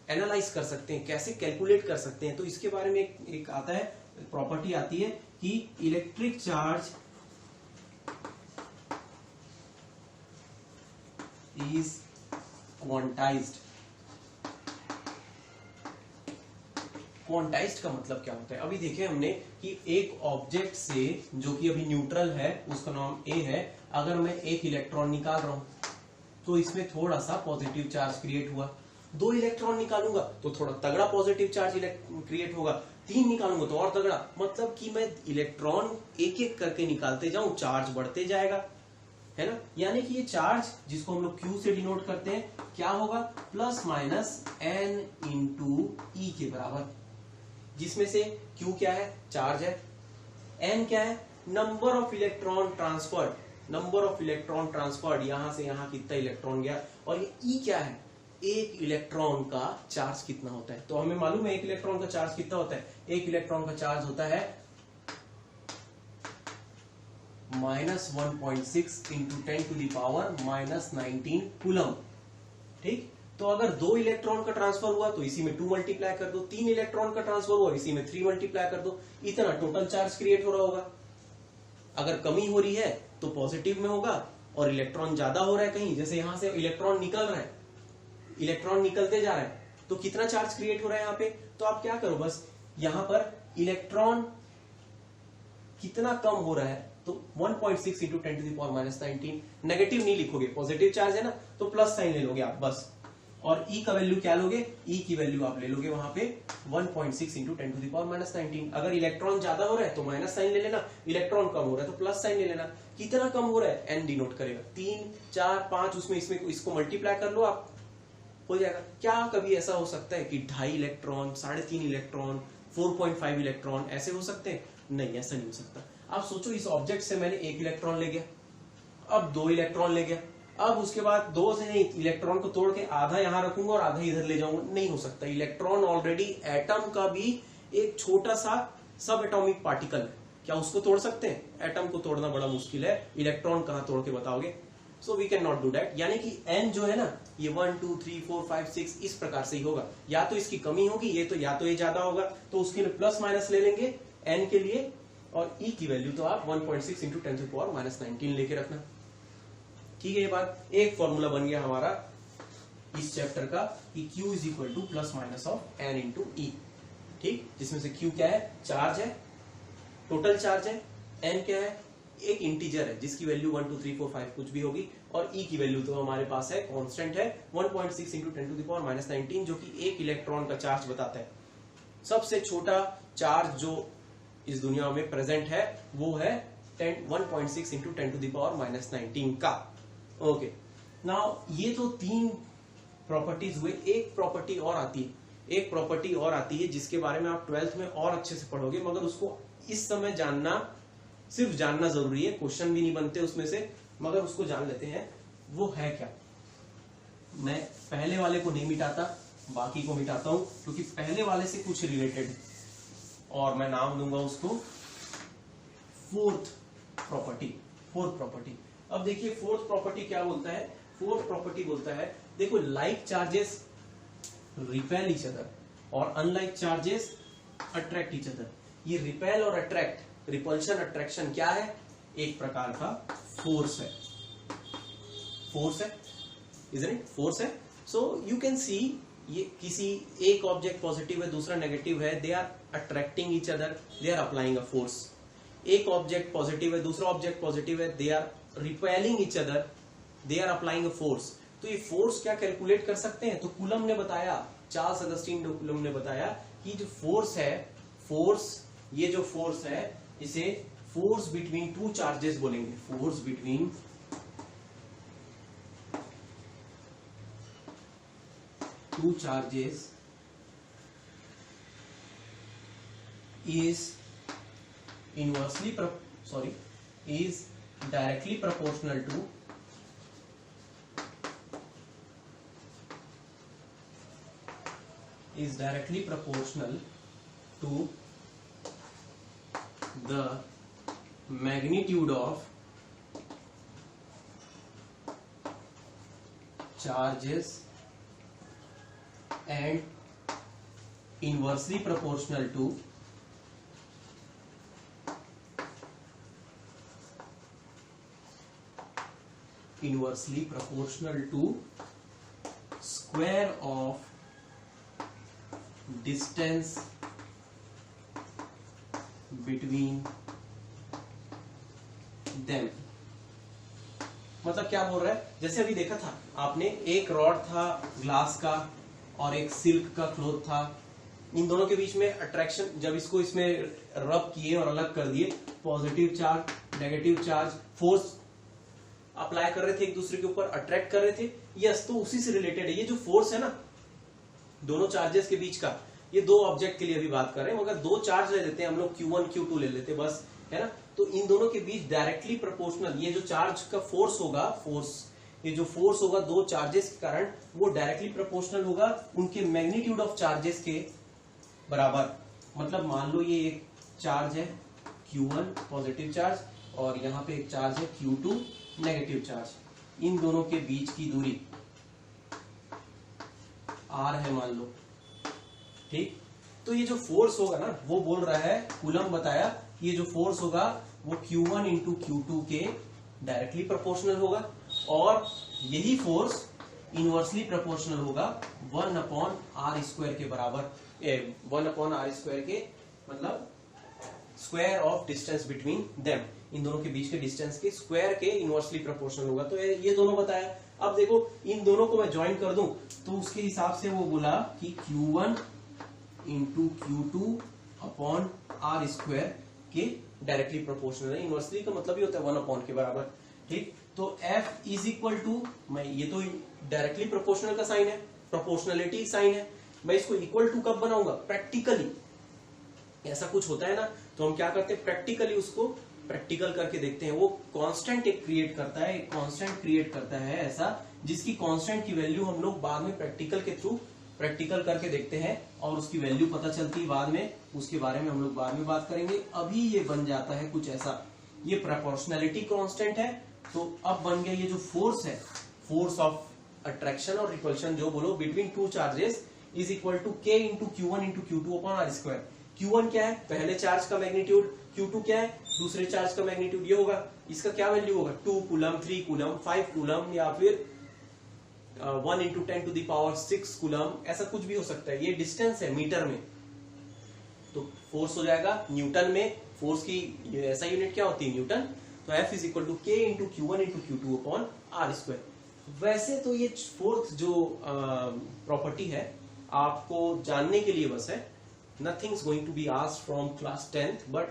एनालाइज कर सकते हैं, कैसे कैलकुलेट कर सकते हैं। तो इसके बारे में एक आता है, प्रॉपर्टी आती है कि electric charge is quantized. Quantized का मतलब क्या होता है? अभी देखे हमने कि एक ऑब्जेक्ट से जो कि अभी न्यूट्रल है, उसका नाम ए है, अगर मैं एक इलेक्ट्रॉन निकाल रहा हूं तो इसमें थोड़ा सा पॉजिटिव चार्ज क्रिएट हुआ, 2 इलेक्ट्रॉन निकालूंगा तो थोड़ा तगड़ा पॉजिटिव चार्ज क्रिएट होगा, 3 निकालूंगा तो और तगड़ा, मतलब कि मैं इलेक्ट्रॉन एक एक करके निकालते जाऊं, चार्ज बढ़ते जाएगा, है ना। यानी कि ये चार्ज जिसको हम लोग Q से डिनोट करते हैं क्या होगा, प्लस माइनस n इंटू ई के बराबर, जिसमें से Q क्या है, चार्ज है, n क्या है, number of electron transferred, number of electron transferred, यहां से यहां कितना इलेक्ट्रॉन गया, और ये E क्या है, एक इलेक्ट्रॉन का चार्ज कितना होता है। तो हमें मालूम है एक इलेक्ट्रॉन का चार्ज कितना होता है, एक इलेक्ट्रॉन का चार्ज होता है -1.6 इंटू 10⁻⁻19 कूलम, ठीक। तो अगर 2 इलेक्ट्रॉन का ट्रांसफर हुआ तो इसी में 2 मल्टीप्लाई कर दो, 3 इलेक्ट्रॉन का ट्रांसफर हुआ इसी में 3 मल्टीप्लाई कर दो, इतना टोटल चार्ज क्रिएट हो रहा होगा। अगर कमी हो रही है तो पॉजिटिव में होगा, और इलेक्ट्रॉन ज्यादा हो रहा है कहीं, जैसे यहां से इलेक्ट्रॉन निकल रहा है, इलेक्ट्रॉन निकलते जा रहा है, तो कितना चार्ज क्रिएट हो रहा है यहाँ पे, तो आप क्या करो, बस यहां पर इलेक्ट्रॉन कितना कम हो रहा है तो 1.6 इंटू 10⁻⁻19, नेगेटिव नहीं लिखोगे, पॉजिटिव चार्ज है ना तो प्लस साइन ले लोगे आप बस, और E का वैल्यू क्या लोगे, E की वैल्यू आप ले लोगे वहां पे 1.6 इंटू 10⁻⁻19। अगर इलेक्ट्रॉन ज्यादा हो रहा है तो माइनस साइन ले लेना, इलेक्ट्रॉन कम हो रहा है तो प्लस साइन ले लेना। कितना कम हो रहा है, n डिनोट करेगा, 3 4 5, उसमें इसमें इसको मल्टीप्लाई कर लो आप, हो जाएगा। क्या कभी ऐसा हो सकता है कि 2.5 इलेक्ट्रॉन, 3.5 इलेक्ट्रॉन, 4.5 इलेक्ट्रॉन ऐसे हो सकते हैं? नहीं, ऐसा नहीं हो सकता। आप सोचो इस ऑब्जेक्ट से मैंने 1 इलेक्ट्रॉन ले गया, अब 2 इलेक्ट्रॉन ले गया, अब उसके बाद 2 से नहीं, इलेक्ट्रॉन को तोड़ के आधा यहां रखूंगा और आधा इधर ले जाऊंगा, नहीं हो सकता। इलेक्ट्रॉन ऑलरेडी एटम का भी एक छोटा सा सब एटॉमिक पार्टिकल है, क्या उसको तोड़ सकते हैं? एटम को तोड़ना बड़ा मुश्किल है, इलेक्ट्रॉन कहां तोड़ के बताओगे? So we can not do that. यानी कि n जो है ना, ये 1 2 3 4 5 6 इस प्रकार से ही होगा, या तो इसकी कमी होगी, ये तो या तो ये ज्यादा होगा, तो उसके लिए प्लस माइनस ले लेंगे n के लिए, और E की वैल्यू तो आप 1.6 इंटू 10⁻⁻19 लेके रखना, ठीक है। ये बात, एक फॉर्मूला बन गया हमारा इस चैप्टर का कि Q is equal to plus minus of n into E, ठीक, जिसमें से Q क्या है, चार्ज है, टोटल चार्ज है, n क्या है, एक इंटीजर है जिसकी वैल्यू 1 2 3 4 5 कुछ भी होगी, और E की वैल्यू तो हमारे पास है, कांस्टेंट है 1.6 इंटू 10⁻⁻19, जो कि 1 इलेक्ट्रॉन का चार्ज बताता है। सबसे छोटा चार्ज जो इस दुनिया में प्रेजेंट है वो है 1.6 इंटू 10⁻⁻19 का। ओके, नाउ ये तो 3 प्रॉपर्टीज हुए। एक प्रॉपर्टी और आती है जिसके बारे में आप 12th में और अच्छे से पढ़ोगे, मगर उसको इस समय सिर्फ जानना जरूरी है, क्वेश्चन भी नहीं बनते उसमें से, मगर उसको जान लेते हैं। वो है क्या? मैं पहले वाले को नहीं मिटाता, बाकी को मिटाता हूं, क्योंकि पहले वाले से कुछ रिलेटेड, और मैं नाम दूंगा उसको फोर्थ प्रॉपर्टी। अब देखिए फोर्थ प्रॉपर्टी क्या बोलता है। फोर्थ प्रॉपर्टी बोलता है, देखो, like charges repel each other और unlike charges attract each other. ये रिपेल और अट्रैक्ट, रिपल्शन अट्रैक्शन क्या है? एक प्रकार का फोर्स है, isn't it? फोर्स है। सो यू कैन सी, ये किसी एक ऑब्जेक्ट पॉजिटिव है, दूसरा नेगेटिव है, they are attracting each other, they are applying a force. एक ऑब्जेक्ट पॉजिटिव है, दूसरा ऑब्जेक्ट पॉजिटिव है, they are repelling each other, they are applying a force. तो ये फोर्स क्या कैलकुलेट कर सकते हैं? तो कूलम ने बताया, चार्ल्स अगस्टीन कूलम ने बताया कि जो फोर्स है, ये जो फोर्स है, इसे फोर्स बिटवीन टू चार्जेस बोलेंगे। Force between two charges is directly proportional to the magnitude of charges and inversely proportional to square of distance between them। मतलब क्या बोल रहा है? जैसे अभी देखा था आपने, एक रॉड था ग्लास का और एक सिल्क का क्लॉथ था, इन दोनों के बीच में अट्रैक्शन, जब इसको इसमें रब किए और अलग कर दिए, positive charge negative charge force apply कर रहे थे, एक दूसरे के ऊपर अट्रैक्ट कर रहे थे। यस, तो उसी से रिलेटेड है ये जो फोर्स है ना, दोनों चार्जेस के बीच का। ये दो ऑब्जेक्ट के लिए अभी बात कर रहे हैं, मगर दो चार्ज ले लेते हैं हम लोग, Q1 Q2 ले लेते हैं बस, है ना। तो इन दोनों के बीच डायरेक्टली प्रोपोर्शनल ये जो चार्ज का फोर्स होगा, ये जो फोर्स होगा दो चार्जेस के कारण, वो डायरेक्टली प्रोपोर्शनल होगा उनके मैग्नीट्यूड ऑफ चार्जेस के बराबर। मतलब मान लो ये एक चार्ज है Q1 पॉजिटिव चार्ज, और यहाँ पे एक चार्ज है Q2 नेगेटिव चार्ज। इन दोनों के बीच की दूरी R है मान लो, ठीक। तो ये जो फोर्स होगा ना, वो बोल रहा है, कूलम बताया कि ये जो फोर्स होगा वो Q1 इंटू Q2 के डायरेक्टली प्रोपोर्शनल होगा, और यही फोर्स इनवर्सली प्रोपोर्शनल होगा 1/r² के बराबर। 1/r² के मतलब square of distance between them, इन दोनों के बीच के डिस्टेंस के स्क्वायर के इनवर्सली प्रोपोर्शनल होगा। तो ये दोनों बताया। अब देखो इन दोनों को मैं ज्वाइन कर दूं तो उसके हिसाब से वो बोला कि Q1 into Q2 upon r² के डायरेक्टली प्रोपोर्शनल है। इनवर्सली का मतलब ही होता है 1 के बराबर, ठीक। तो F इज इक्वल टू, मैं ये तो डायरेक्टली प्रोपोर्शनल का साइन है, प्रोपोर्शनलिटी साइन है, मैं इसको इक्वल टू कब बनाऊंगा? प्रैक्टिकली ऐसा कुछ होता है ना, तो हम क्या करते हैं, प्रैक्टिकली उसको प्रैक्टिकल करके देखते हैं। वो कांस्टेंट एक क्रिएट करता है ऐसा, जिसकी कांस्टेंट की वैल्यू हम लोग बाद में प्रैक्टिकल के थ्रू प्रैक्टिकल करके देखते हैं, और उसकी वैल्यू पता चलती है बाद में, उसके बारे में हम लोग बाद में बात करेंगे। अभी ये बन जाता है कुछ ऐसा, ये प्रोपोर्शनलिटी कांस्टेंट है, तो अब बन गया ये जो फोर्स है, फोर्स ऑफ अट्रैक्शन और रिपल्शन जो बोलो between two charges is equal to K into Q1 into Q2 upon r²। Q1 क्या है? पहले चार्ज का मैग्नीट्यूड। Q2 क्या है? दूसरे चार्ज का मैग्नीट्यूड। ये होगा, इसका क्या वैल्यू होगा? 2 कूलम, 3 कूलम, 5 कूलम, या फिर 1 इंटू 10⁻⁶ कूलम, ऐसा कुछ भी हो सकता है। ये डिस्टेंस है मीटर में, तो फोर्स हो जाएगा न्यूटन में। फोर्स की ऐसा यूनिट क्या होती है? न्यूटन। तो F is equal to K into Q1 into Q2 upon r²। वैसे तो ये फोर्थ जो प्रॉपर्टी है आपको जानने के लिए बस है, nothing is going to be asked from class 10th, but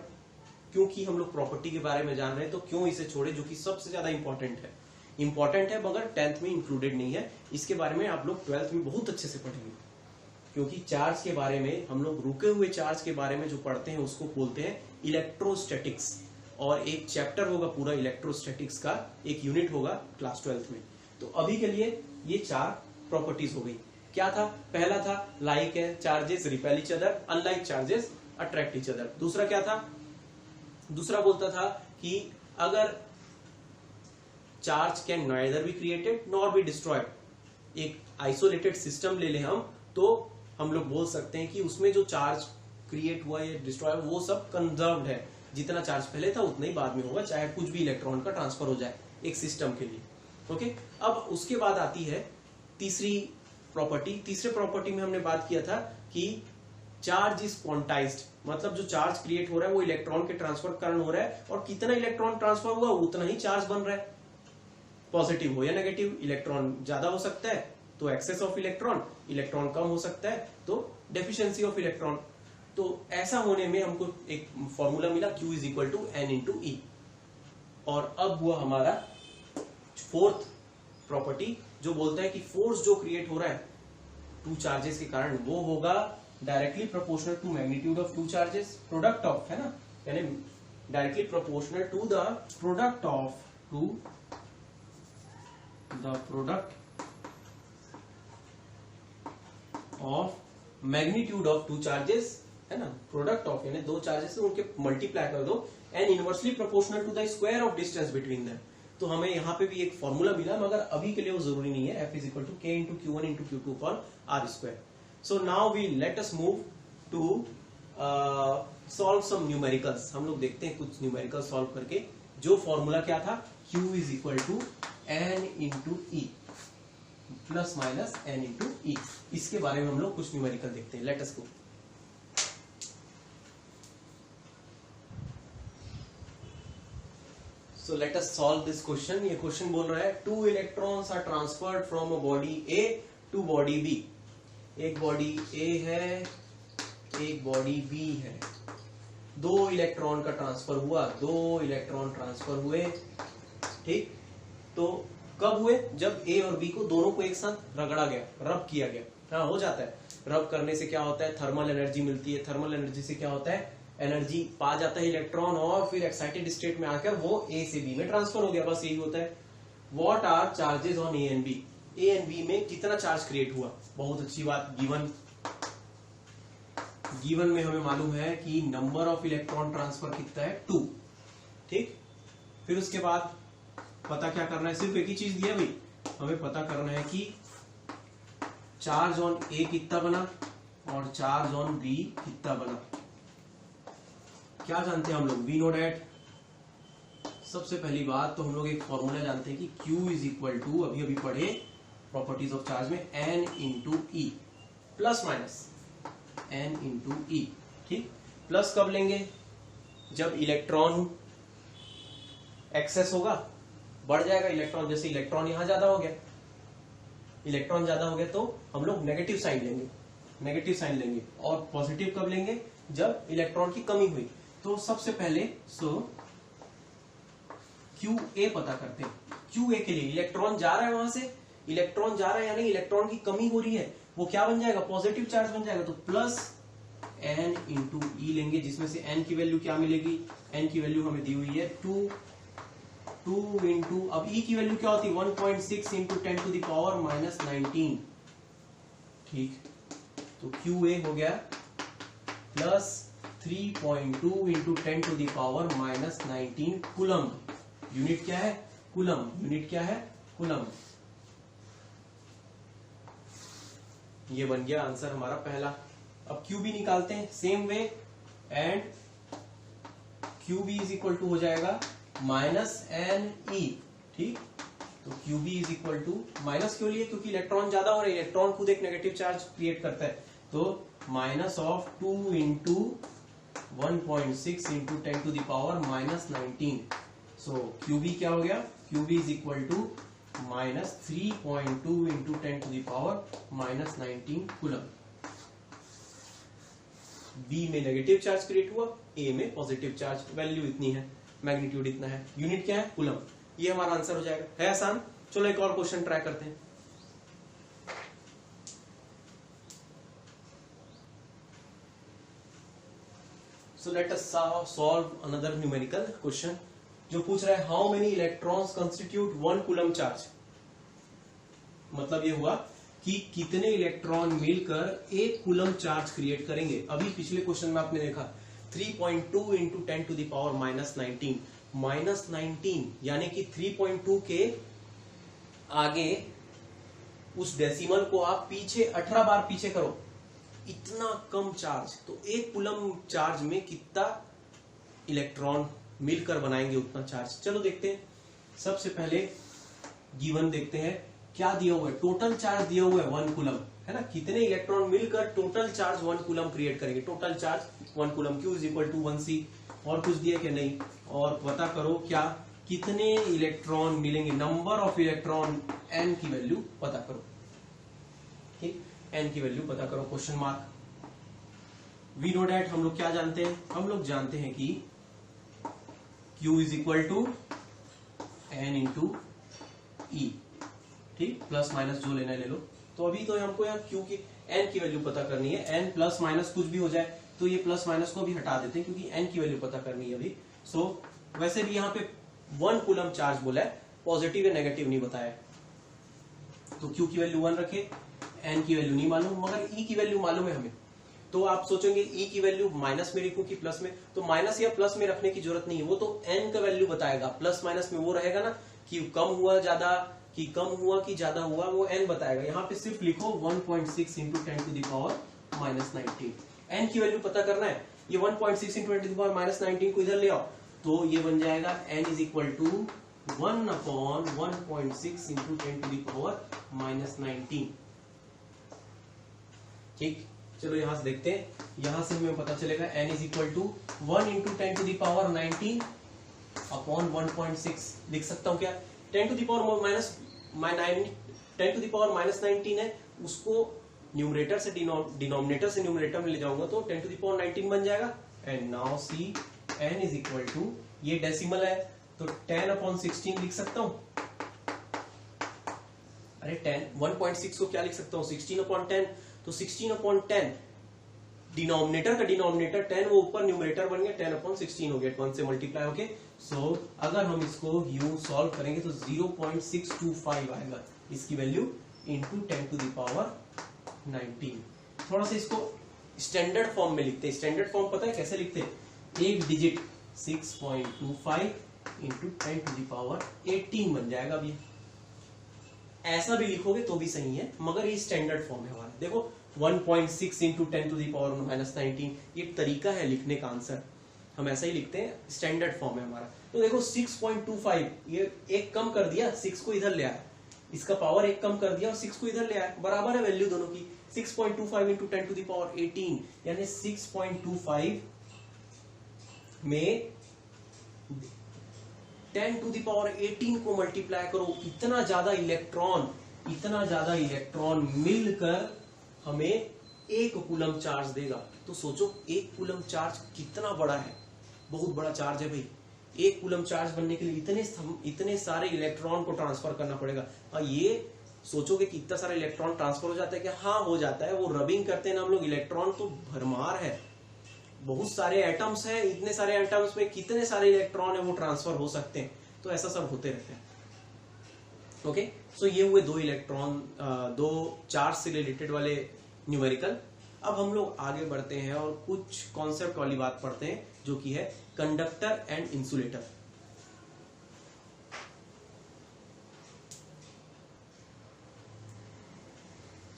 क्योंकि हम लोग प्रॉपर्टी के बारे में जान रहे हैं तो क्यों इसे छोड़े, जो कि सबसे ज्यादा इंपॉर्टेंट है मगर 10th में इंक्लूडेड नहीं है। इसके बारे में आप लोग 12th में बहुत अच्छे से पढ़ेंगे, क्योंकि चार्ज के बारे में हम लोग रुके हुए चार्ज के बारे में जो पढ़ते हैं उसको बोलते हैं इलेक्ट्रोस्टैटिक्स, और एक चैप्टर होगा पूरा इलेक्ट्रोस्टैटिक्स का, एक यूनिट होगा क्लास 12th में। तो अभी के लिए ये 4 प्रॉपर्टीज हो गई। क्या था? पहला था लाइक है charges repel each other, unlike charges attract each other. दूसरा क्या था? दूसरा बोलता था कि अगर charge can neither be created nor be destroyed, एक आइसोलेटेड सिस्टम ले लें हम, तो हम लोग बोल सकते हैं कि उसमें जो चार्ज क्रिएट हुआ या डिस्ट्रॉय वो सब कंजर्व्ड है, जितना चार्ज पहले था उतना ही बाद में होगा, चाहे कुछ भी इलेक्ट्रॉन का ट्रांसफर हो जाए एक सिस्टम के लिए। ओके, अब उसके बाद आती है तीसरी प्रॉपर्टी। तीसरे प्रॉपर्टी में हमने बात किया था कि चार्ज इज क्वांटाइज्ड, मतलब जो चार्ज क्रिएट हो रहा है वो इलेक्ट्रॉन के ट्रांसफर के कारण हो रहा है, और कितना इलेक्ट्रॉन ट्रांसफर हुआ उतना ही चार्ज बन रहा है, पॉजिटिव हो या नेगेटिव। इलेक्ट्रॉन ज्यादा हो सकता है तो एक्सेस ऑफ इलेक्ट्रॉन कम हो सकता है तो डेफिशिएंसी ऑफ इलेक्ट्रॉन। तो ऐसा होने में हमको एक फॉर्मूला मिला Q is equal to N into E. और अब हुआ हमारा 4th प्रॉपर्टी जो बोलता है कि फोर्स जो क्रिएट हो रहा है 2 चार्जेस के कारण वो होगा directly proportional to magnitude of 2 charges, product of, है ना, यानी directly proportional to the product of magnitude of 2 charges, है ना, प्रोडक्ट ऑफ यानी 2 चार्जेस उनके मल्टीप्लाई कर दो, and inversely proportional to the square of distance between them. तो हमें यहाँ पे भी एक फॉर्मूला मिला, मगर अभी के लिए वो जरूरी नहीं है। F is equal to K into Q1 into Q2 for R square. So now we let us move to solve some numericals. हम लोग देखते हैं कुछ न्यूमेरिकल सॉल्व करके। जो फॉर्मूला क्या था? Q is equal to N into E plus minus N into E. इसके बारे में हम लोग कुछ न्यूमेरिकल देखते हैं। Let us go. So let us solve this question. ये क्वेश्चन बोल रहा है 2 electrons are transferred from a body A to body B. एक बॉडी A है, एक बॉडी B है। 2 इलेक्ट्रॉन का ट्रांसफर हुआ, 2 इलेक्ट्रॉन ट्रांसफर हुए, ठीक। तो कब हुए? जब A और B को दोनों को एक साथ रगड़ा गया, रब किया गया। हाँ, हो जाता है। रब करने से क्या होता है? थर्मल एनर्जी मिलती है। थर्मल एनर्जी से क्या होता है? एनर्जी पा जाता है इलेक्ट्रॉन, और फिर एक्साइटेड स्टेट में आकर वो A से B में ट्रांसफर हो गया। बस यही होता है। What are charges on A and B? A and B में कितना चार्ज क्रिएट हुआ? बहुत अच्छी बात। गिवन में हमें मालूम है कि नंबर ऑफ इलेक्ट्रॉन ट्रांसफर कितना है? 2, ठीक। फिर उसके बाद पता क्या करना है? सिर्फ एक ही चीज दिया भाई, हमें पता करना है कि चार्ज ऑन A कितना बना और चार्ज ऑन B कितना बना। क्या जानते हैं हम लोग? We know that. सबसे पहली बात तो हम लोग एक फॉर्मूला जानते हैं कि Q इज इक्वल टू, अभी पढ़े प्रॉपर्टीज ऑफ चार्ज में, N into E plus minus N into E, ठीक। प्लस कब लेंगे? जब इलेक्ट्रॉन एक्सेस होगा, बढ़ जाएगा इलेक्ट्रॉन। जैसे इलेक्ट्रॉन यहां ज्यादा हो गया, इलेक्ट्रॉन ज्यादा हो गया तो हम लोग नेगेटिव साइन लेंगे। और पॉजिटिव कब लेंगे? जब इलेक्ट्रॉन की कमी हुई। तो सबसे पहले QA पता करते हैं। QA के लिए इलेक्ट्रॉन जा रहा है, वहां से इलेक्ट्रॉन जा रहा है, यानी इलेक्ट्रॉन की कमी हो रही है। वो क्या बन जाएगा? पॉजिटिव चार्ज बन जाएगा। तो प्लस N इंटू ई लेंगे, जिसमें से N की वैल्यू क्या मिलेगी? N की वैल्यू हमें दी हुई है 2 इंटू, अब E की वैल्यू क्या होती है? 1.6 into 10 to the power minus 19, ठीक। तो QA हो गया plus 3.2 into 10 to the power minus 19 coulomb. Unit क्या है? कूलम। ये बन गया आंसर हमारा पहला। अब QB निकालते हैं same way, and QB is equal to हो जाएगा माइनस NE, ठीक। तो QB is equal to, minus क्यों लिए? क्योंकि इलेक्ट्रॉन ज्यादा हो रहा है, इलेक्ट्रॉन खुद एक नेगेटिव चार्ज क्रिएट करता है। तो minus of 2 into 1.6 into 10 to the power minus 19। So QB क्या हो गया? QB is equal to minus 3.2 into 10 to the power minus 19 coulomb. B में नेगेटिव चार्ज क्रिएट हुआ, ए में पॉजिटिव चार्ज, वैल्यू इतनी है, मैग्नीट्यूड इतना है, यूनिट क्या है कूलम। ये हमारा आंसर हो जाएगा। है आसान। चलो एक और क्वेश्चन ट्राई करते हैं। So let us solve another numerical question जो पूछ रहा है how many electrons constitute 1 coulomb charge। मतलब ये हुआ कि कितने इलेक्ट्रॉन मिलकर एक कूलम चार्ज क्रिएट करेंगे। अभी पिछले क्वेश्चन में आपने देखा 3.2 इंटू 10 टू द पावर -19 यानी कि 3.2 के आगे उस डेसिमल को आप पीछे 18 बार पीछे करो, इतना कम चार्ज। तो एक कूलम चार्ज में कितना इलेक्ट्रॉन मिलकर बनाएंगे उतना चार्ज। चलो देखते हैं। सबसे पहले गिवन देखते हैं क्या दिया हुआ है। टोटल चार्ज दिया हुआ है 1 कूलम, है ना। कितने इलेक्ट्रॉन मिलकर टोटल चार्ज 1 कूलम क्रिएट करेंगे। Total charge 1 coulomb, Q is equal to 1C। और कुछ दिया क्या नहीं। और पता करो क्या कितने इलेक्ट्रॉन मिलेंगे, नंबर ऑफ इलेक्ट्रॉन n की वैल्यू पता करो। ठीक, n की वैल्यू पता करो, question mark. We know that, हम लोग क्या जानते हैं, हम लोग जानते हैं कि Q is equal to n into E. ठीक, प्लस माइनस जो लेना है ले लो। तो अभी तो हमको यहाँ Q की n की वैल्यू पता करनी है। n प्लस माइनस कुछ भी हो जाए तो ये प्लस माइनस को भी हटा देते हैं क्योंकि n की वैल्यू पता करनी है अभी। सो वैसे भी यहाँ पे 1 कूलम चार्ज बोला है, पॉजिटिव या नेगेटिव नहीं बताया। तो Q की वैल्यू 1 रखे, n की वैल्यू नहीं मालूम, मगर E की वैल्यू मालूम है हमें। तो आप सोचेंगे E की वैल्यू माइनस में रखूं कि प्लस में, तो माइनस या प्लस में रखने की जरूरत नहीं है, वो तो n का वैल्यू बताएगा। प्लस माइनस में वो रहेगा ना कि कम हुआ ज्यादा, कि कम हुआ कि ज्यादा हुआ, वो n बताएगा। यहाँ पे सिर्फ लिखो 1.6 into 10 to the power -19। n की वैल्यू पता करना है। ये 1.6 इंटू 10 टू द पावर -19 को इधर ले आओ तो ये बन जाएगा n is equal to 1/1.6 into 10 to the power -19। ठीक, चलो यहां से देखते हैं। यहां से हमें पता चलेगा n is equal to 1 into 10 to the power 19 upon 1.6। लिख सकता हूं क्या, 10 टू द पावर -19 है, उसको न्यूमरेटर से डिनोमिनेटर से न्यूमरेटर में ले जाऊंगा तो 10 टू द पावर 19 बन जाएगा। And now C n is equal to, ये डेसिमल है तो 10 अपॉन 16 लिख सकता हूं। अरे 1.6 को क्या लिख सकता हूं, 16 अपॉन 10। तो 16 अपॉन 10, डिनोमिनेटर का डिनोमिनेटर 10, वो ऊपर न्यूमरेटर बन गया, 10 अपॉन 16 हो गया, 1 से मल्टीप्लाई होके। सो अगर हम इसको यूं सॉल्व करेंगे तो 0.625 आएगा इसकी value into 10 to the power 19। थोड़ा सा इसको स्टैंडर्ड फॉर्म में लिखते हैं। स्टैंडर्ड फॉर्म पता है कैसे लिखते हैं, एक digit 6.25 into 10 to the power 18 बन जाएगा। अभी ऐसा भी लिखोगे तो भी सही है, मगर ये स्टैंडर्ड फॉर्म है हमारा। देखो 1.6 इंटू 10 टू द पावर -19, ये तरीका है लिखने का आंसर, हम ऐसा ही लिखते हैं, स्टैंडर्ड फॉर्म है हमारा। तो देखो 6.25, ये एक कम कर दिया, 6 को इधर ले आया, इसका पावर एक कम कर दिया और 6 को इधर ले आया, बराबर है वैल्यू दोनों की। 6.25 इंटू 10 टू द पावर 18 यानी 6.25 में 10 टू द पावर 18 को मल्टीप्लाई करो। इतना ज्यादा इलेक्ट्रॉन मिलकर हमें एक कूलम चार्ज देगा। तो सोचो एक कूलम चार्ज कितना बड़ा है, बहुत बड़ा चार्ज है भाई। एक कूलम चार्ज बनने के लिए इतने सारे इलेक्ट्रॉन को ट्रांसफर करना पड़ेगा। और ये सोचोगे कि इतना सारा इलेक्ट्रॉन ट्रांसफर हो जाता है क्या, हाँ हो जाता है। वो रबिंग करते हैं ना हम लोग, इलेक्ट्रॉन तो भरमार है, बहुत सारे एटम्स हैं, इतने सारे एटम्स में कितने सारे इलेक्ट्रॉन है वो ट्रांसफर हो सकते हैं। तो ऐसा सब होते रहते हैं। ओके, सो ये हुए दो इलेक्ट्रॉन, दो चार्ज से रिलेटेड वाले न्यूमेरिकल। अब हम लोग आगे बढ़ते हैं और कुछ कॉन्सेप्ट वाली बात पढ़ते हैं जो कि है conductor and insulator.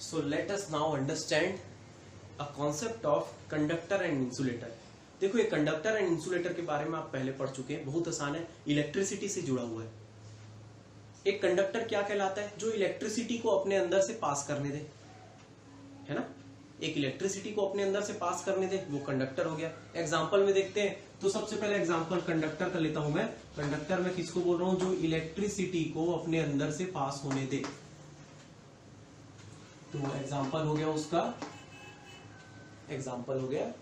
So let us now understand a concept of conductor and insulator. देखो ये कंडक्टर एंड इंसुलेटर के बारे में आप पहले पढ़ चुके हैं, बहुत आसान है, इलेक्ट्रिसिटी से जुड़ा हुआ है। एक कंडक्टर क्या कहलाता है, जो इलेक्ट्रिसिटी को अपने अंदर से पास करने दे, है ना। एक इलेक्ट्रिसिटी को अपने अंदर से पास करने दे, वो कंडक्टर हो गया। एग्जांपल में देखते हैं तो सबसे पहले एग्जांपल कंडक्टर का लेता हूं मैं। कंडक्टर में किसको बोल रहा हूं, जो इलेक्ट्रिसिटी को अपने अंदर से पास होने दे। तो एग्जांपल हो गया उसका, एग्जांपल हो गया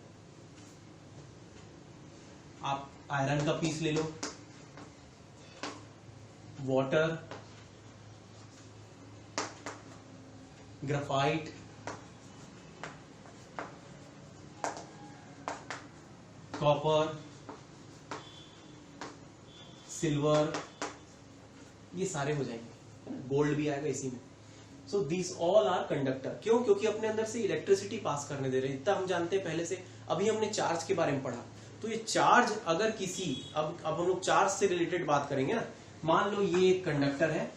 आप आयरन का पीस ले लो, वाटर, ग्राफाइट, कॉपर, सिल्वर, ये सारे हो जाएंगे, गोल्ड भी आएगा इसी में। So this all are conductor. क्यों? क्योंकि अपने अंदर से इलेक्ट्रिसिटी पास करने दे रहे हैं, इतना हम जानते हैं पहले से। अभी हमने चार्ज के बारे में पढ़ा, तो ये चार्ज अगर किसी, अब हम लोग चार्ज से रिलेटेड बात करेंगे ना। मान लो ये एक कंडक्टर है,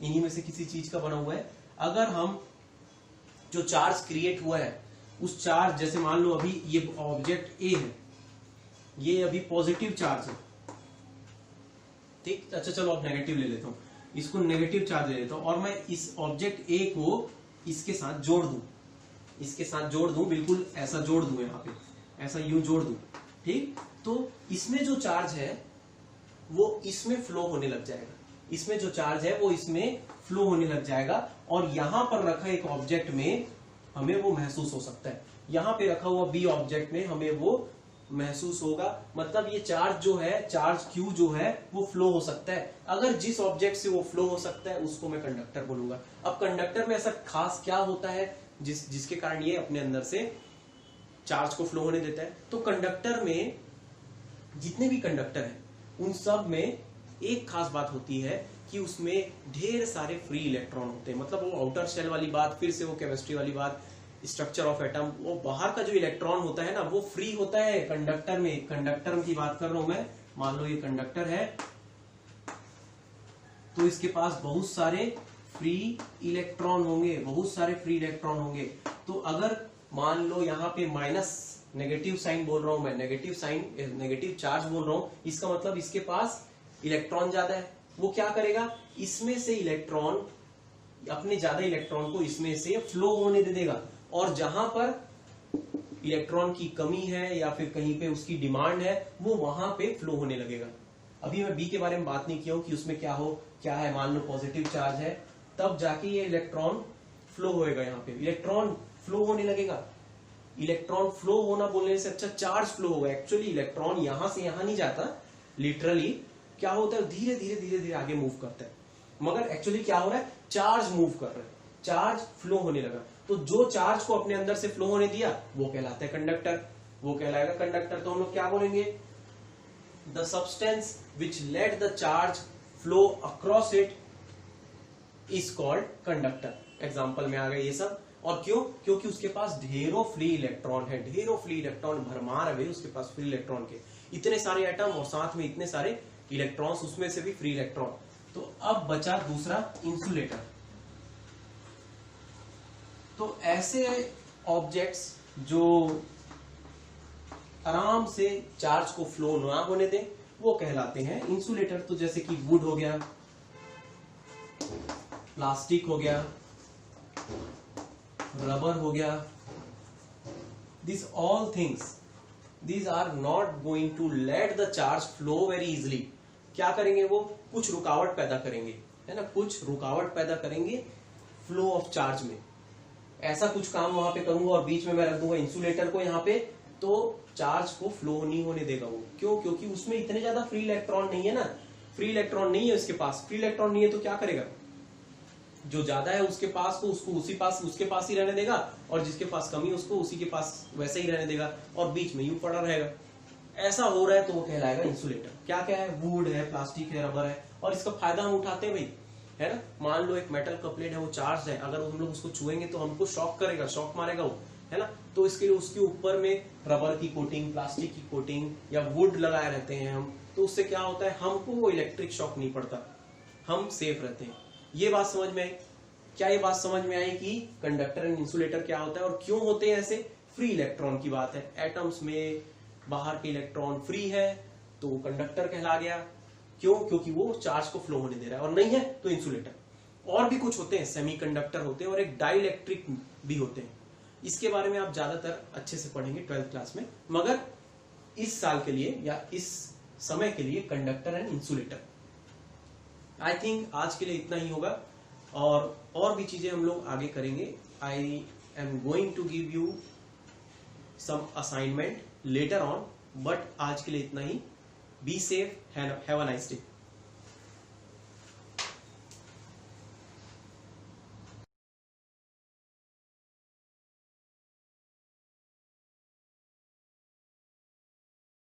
इन्हीं में से किसी चीज का बना हुआ है। अगर हम जो चार्ज क्रिएट हुआ है उस चार्ज, जैसे मान लो अभी ये ऑब्जेक्ट ए है, ये अभी पॉजिटिव चार्ज है, ठीक। अच्छा चलो अब नेगेटिव ले लेता हूं, इसको नेगेटिव चार्ज ले लेता हूं, और मैं इस ऑब्जेक्ट ए को इसके साथ जोड़ दूं, इसके साथ जोड़ दूं, बिल्कुल ऐसा जोड़ दूं, यहाँ पे ऐसा यूं जोड़ दूं, ठीक। तो इसमें जो चार्ज है वो इसमें फ्लो होने लग जाएगा, इसमें जो चार्ज है वो इसमें फ्लो होने लग जाएगा, और यहां पर रखा एक ऑब्जेक्ट में हमें वो महसूस हो सकता है, यहां पे रखा हुआ बी ऑब्जेक्ट में हमें वो महसूस होगा। मतलब ये चार्ज जो है, चार्ज क्यू जो है वो फ्लो हो सकता है। अगर जिस ऑब्जेक्ट से वो फ्लो हो सकता है उसको मैं कंडक्टर बोलूंगा। अब कंडक्टर में ऐसा खास क्या होता है जिसके कारण ये अपने अंदर से चार्ज को फ्लो होने देता है? तो कंडक्टर में जितने भी कंडक्टर हैं उन सब में एक खास बात होती है कि उसमें ढेर सारे फ्री इलेक्ट्रॉन होते हैं। मतलब वो आउटर शेल वाली बात, फिर से वो केमिस्ट्री वाली बात, स्ट्रक्चर ऑफ एटम, वो बाहर का जो इलेक्ट्रॉन होता है ना वो फ्री होता है कंडक्टर में। कंडक्टर की बात कर रहा हूं मैं। मान लो ये कंडक्टर है, तो इसके पास बहुत सारे फ्री इलेक्ट्रॉन होंगे, बहुत सारे फ्री इलेक्ट्रॉन होंगे। तो अगर मान लो यहाँ पे माइनस, नेगेटिव साइन बोल रहा हूं मैं, नेगेटिव साइन, नेगेटिव चार्ज बोल रहा हूं, इसका मतलब इसके पास इलेक्ट्रॉन ज्यादा है। वो क्या करेगा, इसमें से इलेक्ट्रॉन, अपने ज्यादा इलेक्ट्रॉन को इसमें से फ्लो होने दे देगा, और जहां पर इलेक्ट्रॉन की कमी है या फिर कहीं पे उसकी डिमांड है वो वहां पे फ्लो होने लगेगा। अभी मैं बी के बारे में बात नहीं किया हूं कि उसमें क्या है। मान लो पॉजिटिव चार्ज है, तब जाके ये इलेक्ट्रॉन फ्लो होएगा, यहाँ पे इलेक्ट्रॉन फ्लो होने लगेगा। इलेक्ट्रॉन फ्लो होना बोलने से अच्छा चार्ज फ्लो होगा। एक्चुअली इलेक्ट्रॉन यहां से यहां नहीं जाता, लिटरली क्या होता है, धीरे धीरे धीरे धीरे आगे मूव करता है, मगर एक्चुअली क्या हो रहा है, चार्ज मूव कर रहा है, चार्ज फ्लो होने लगा। तो जो चार्ज को अपने अंदर से फ्लो होने दिया वो कहलाता है कंडक्टर, वो कहलाएगा कंडक्टर। तो हम लोग क्या बोलेंगे, the substance which let the charge flow across it is called conductor. Example में आ गए ये सब। और क्यों? क्योंकि उसके पास ढेरों फ्री इलेक्ट्रॉन है, ढेरों फ्री इलेक्ट्रॉन भरमार है भाई उसके पास फ्री इलेक्ट्रॉन के, इतने सारे एटम और साथ में इतने सारे इलेक्ट्रॉन्स, उसमें से भी फ्री इलेक्ट्रॉन। तो अब बचा दूसरा, इंसुलेटर। तो ऐसे ऑब्जेक्ट्स जो आराम से चार्ज को फ्लो ना होने दें वो कहलाते हैं इंसुलेटर। तो जैसे कि वुड हो गया, प्लास्टिक हो गया, रबर हो गया, this all things, these are not going to let the charge flow very easily। क्या करेंगे वो, कुछ रुकावट पैदा करेंगे, है ना, कुछ रुकावट पैदा करेंगे फ्लो ऑफ चार्ज में। ऐसा कुछ काम वहां पे करूंगा और बीच में मैं रख दूंगा इंसुलेटर को यहाँ पे, तो चार्ज को फ्लो नहीं होने देगा वो। क्यों? क्योंकि उसमें इतने ज्यादा फ्री इलेक्ट्रॉन नहीं है ना, फ्री इलेक्ट्रॉन नहीं है उसके पास। फ्री इलेक्ट्रॉन नहीं है तो क्या करेगा, जो ज्यादा है उसके पास को उसको उसके पास ही रहने देगा, और जिसके पास कमी है उसको उसी के पास वैसे ही रहने देगा, और बीच में यूं पड़ा रहेगा। ऐसा हो रहा है तो वो कहलाएगा इंसुलेटर। क्या क्या है, वुड है, प्लास्टिक है, रबर है, और इसका फायदा हम उठाते हैं भाई, है ना। मान लो एक मेटल का प्लेट है, वो चार्ज है, अगर हम लोग उसको छुएंगे तो हमको शॉक करेगा, शॉक मारेगा वो, है ना। तो इसके लिए उसके ऊपर में रबर की कोटिंग, प्लास्टिक की कोटिंग या वुड लगाए रहते हैं हम, तो उससे क्या होता है, हमको वो इलेक्ट्रिक शॉक नहीं पड़ता, हम सेफ रहते हैं। ये बात समझ में आई? क्या ये बात समझ में आई कि कंडक्टर एंड इंसुलेटर क्या होता है और क्यों होते हैं ऐसे? फ्री इलेक्ट्रॉन की बात है, एटम्स में बाहर के इलेक्ट्रॉन फ्री है तो वो कंडक्टर कहला गया। क्यों? क्योंकि वो चार्ज को फ्लो होने दे रहा है, और नहीं है तो इंसुलेटर। और भी कुछ होते हैं, सेमीकंडक्टर होते हैं, और एक डाइइलेक्ट्रिक भी होते हैं। इसके बारे में आप ज्यादातर अच्छे से पढ़ेंगे 12th क्लास में, मगर इस साल के लिए या इस समय के लिए conductor and insulator. I think आज के लिए इतना ही होगा, और भी चीजें हम लोग आगे करेंगे। I am going to give you some assignment later on but आज के लिए इतना ही. Be safe, have a nice day.